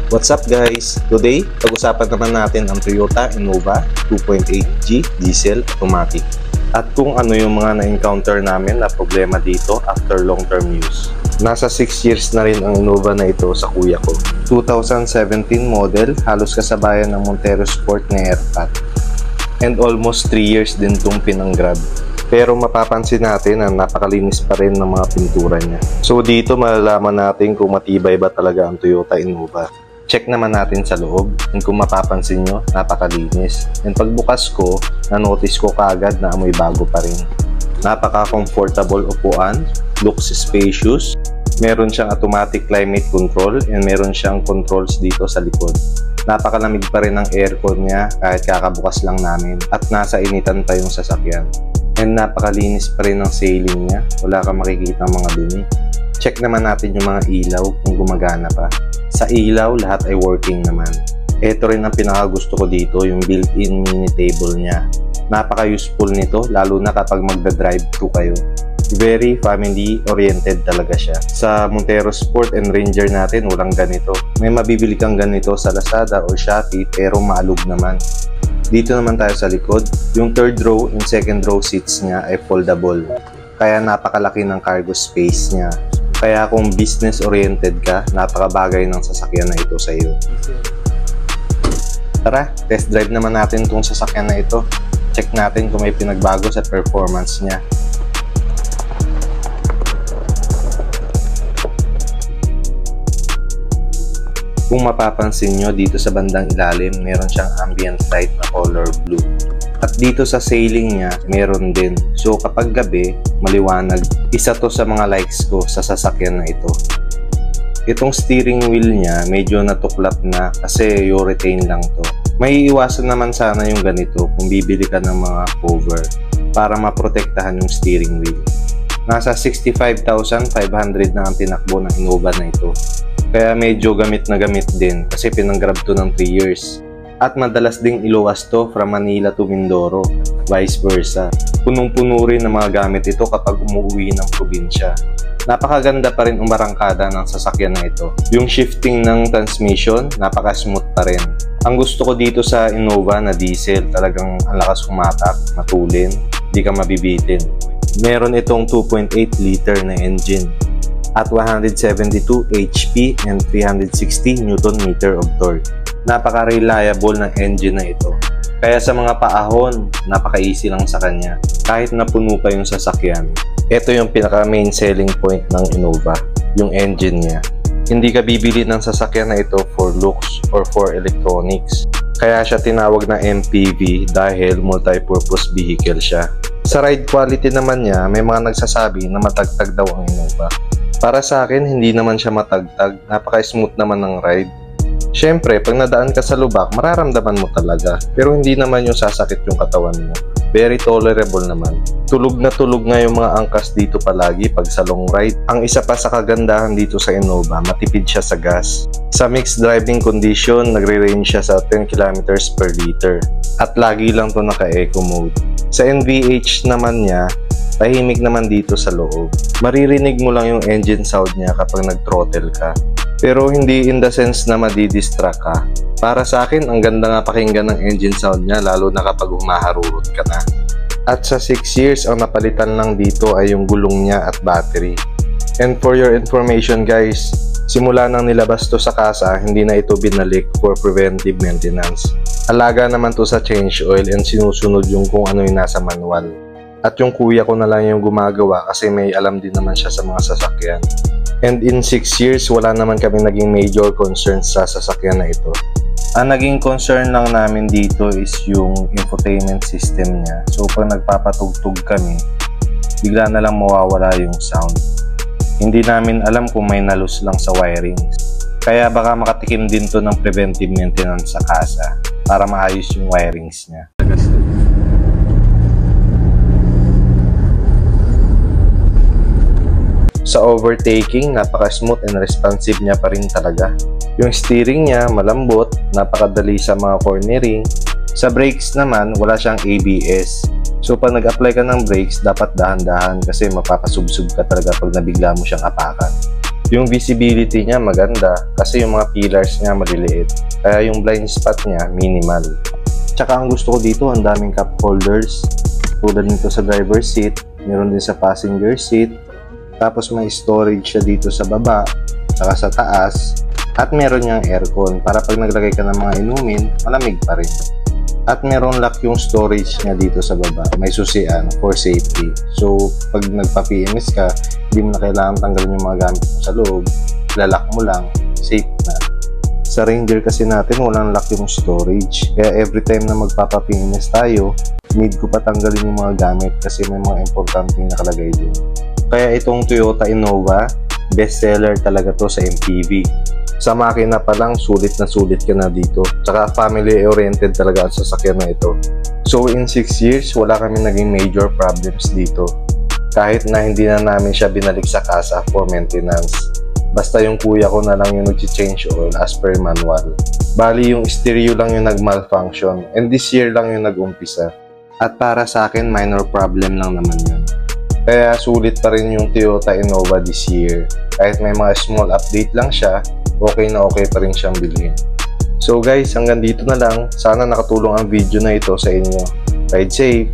What's up guys? Today, pag-usapan naman natin ang Toyota Innova 2.8G diesel automatic at kung ano yung mga na-encounter namin na problema dito after long-term use. Nasa 6 years na rin ang Innova na ito sa kuya ko. 2017 model, halos kasabayan ng Montero Sport na Airpat. And almost 3 years din itong pinang-grab. Pero mapapansin natin na napakalinis pa rin ng mga pintura niya. So dito malalaman natin kung matibay ba talaga ang Toyota Innova. Check naman natin sa loob, and kung mapapansin nyo, napakalinis. And pagbukas ko, na-notice ko kaagad na amoy bago pa rin. Napaka-comfortable upuan, looks spacious, meron siyang automatic climate control, and meron siyang controls dito sa likod. Napakalamig pa rin ang aircon niya kahit kakabukas lang namin at nasa initan pa yung sasakyan. And napakalinis pa rin ang ceiling niya, wala kang makikita mga dumi. Check naman natin yung mga ilaw kung gumagana pa. Sa ilaw, lahat ay working naman. Ito rin ang pinakagusto ko dito, yung built-in mini table niya. Napaka-useful nito, lalo na kapag magda-drive-thru kayo. Very family-oriented talaga siya. Sa Montero Sport and Ranger natin, walang ganito. May mabibili kang ganito sa Lazada o Shopee, pero maalog naman. Dito naman tayo sa likod. Yung third row and second row seats niya ay foldable. Kaya napakalaki ng cargo space niya. Kaya kung business-oriented ka, napakabagay ng sasakyan na ito sa iyo. Tara, test drive naman natin itong sasakyan na ito. Check natin kung may pinagbago sa performance niya. Kung mapapansin nyo, dito sa bandang ilalim, meron siyang ambient light na color blue. At dito sa ceiling niya, meron din. So kapag gabi, maliwanag. Isa to sa mga likes ko sa sasakyan na ito. Itong steering wheel niya, medyo natuklap na kasi urethane lang to. May iwasan naman sana yung ganito kung bibili ka ng mga cover para maprotektahan yung steering wheel. Nasa 65,500 na ang tinakbo ng Innova na ito. Kaya medyo gamit na gamit din kasi pinang-grab to ng 3 years. At madalas ding iluwas to from Manila to Mindoro, vice versa. Punong-puno rin ng mga gamit ito kapag umuwi ng probinsya. Napakaganda pa rin umarangkada ng sasakyan na ito. Yung shifting ng transmission, napaka-smooth pa rin. Ang gusto ko dito sa Innova na diesel, talagang ang lakas humatak, matulin, di ka mabibitin. Meron itong 2.8 liter na engine at 172 HP and 360 Nm of torque. Napaka-reliable ng engine na ito. Kaya sa mga paahon, napaka-easy lang sa kanya. Kahit napuno pa yung sasakyan. Ito yung pinaka-main selling point ng Innova, yung engine niya. Hindi ka bibili ng sasakyan na ito for looks or for electronics. Kaya siya tinawag na MPV dahil multi-purpose vehicle siya. Sa ride quality naman niya, may mga nagsasabi na matagtag daw ang Innova. Para sa akin, hindi naman siya matagtag. Napaka-smooth naman ng ride. Siyempre, pag nadaan ka sa lubak, mararamdaman mo talaga. Pero hindi naman yung sasakit yung katawan mo. Very tolerable naman. Tulog na tulog nga yung mga angkas dito palagi pag sa long ride. Ang isa pa sa kagandahan dito sa Innova, matipid siya sa gas. Sa mixed driving condition, nagre-range siya sa 10 km per liter. At lagi lang to naka-eco mode. Sa NVH naman niya, tahimik naman dito sa loob. Maririnig mo lang yung engine sound niya kapag nag-throttle ka. Pero hindi in the sense na madidistract ka. Para sa akin, ang ganda nga pakinggan ng engine sound niya lalo na kapag humaharurot ka na. At sa 6 years, ang napalitan lang dito ay yung gulong niya at battery. And for your information guys, simula nang nilabas to sa kasa, hindi na ito binalik for preventive maintenance. Alaga naman to sa change oil and sinusunod yung kung ano yung nasa manual. At yung kuya ko na lang yung gumagawa kasi may alam din naman siya sa mga sasakyan. And in 6 years, wala naman kaming naging major concerns sa sasakyan na ito. Ang naging concern lang namin dito is yung infotainment system niya. So pag nagpapatugtog kami, bigla na lang mawawala yung sound. Hindi namin alam kung may nalus lang sa wirings. Kaya baka makatikim din to ng preventive maintenance sa kasa para maayos yung wirings niya. Sa overtaking, napaka-smooth and responsive niya pa rin talaga. Yung steering niya, malambot, napakadali sa mga cornering. Sa brakes naman, wala siyang ABS. So pag nag-apply ka ng brakes, dapat dahan-dahan kasi mapapasubsob ka talaga pag nabigla mo siyang apakan. Yung visibility niya maganda kasi yung mga pillars niya maliliit. Kaya yung blind spot niya minimal. Tsaka ang gusto ko dito, ang daming cup holders. Tulad nito sa driver's seat, meron din sa passenger seat. Tapos may storage siya dito sa baba, saka sa taas. At meron niyang aircon para pag naglagay ka ng mga inumin, malamig pa rin. At meron lock yung storage niya dito sa baba. May susian for safety. So, pag nagpa-PMS ka, hindi mo na kailangan tanggalin yung mga gamit mo sa loob. Lalak mo lang, safe na. Sa Ranger kasi natin, walang lock yung storage. Kaya every time na magpapa-PMS tayo, need ko pa tanggalin yung mga gamit kasi may mga importanteng nakalagay dun. Kaya itong Toyota Innova, bestseller talaga to sa MPV. Sa makina pa lang, sulit na sulit ka na dito. Tsaka family-oriented talaga ang sasakyan na ito. So in 6 years, wala kami naging major problems dito. Kahit na hindi na namin siya binalik sa kasa for maintenance. Basta yung kuya ko na lang yung nag-change oil as per manual. Bali yung stereo lang yung nag-malfunction and this year lang yung nag-umpisa. At para sa akin, minor problem lang naman yun. Kaya sulit pa rin yung Toyota Innova this year. Kahit may mga small update lang siya, okay na okay pa rin siyang bilhin. So guys, hanggang dito na lang. Sana nakatulong ang video na ito sa inyo. Ride safe!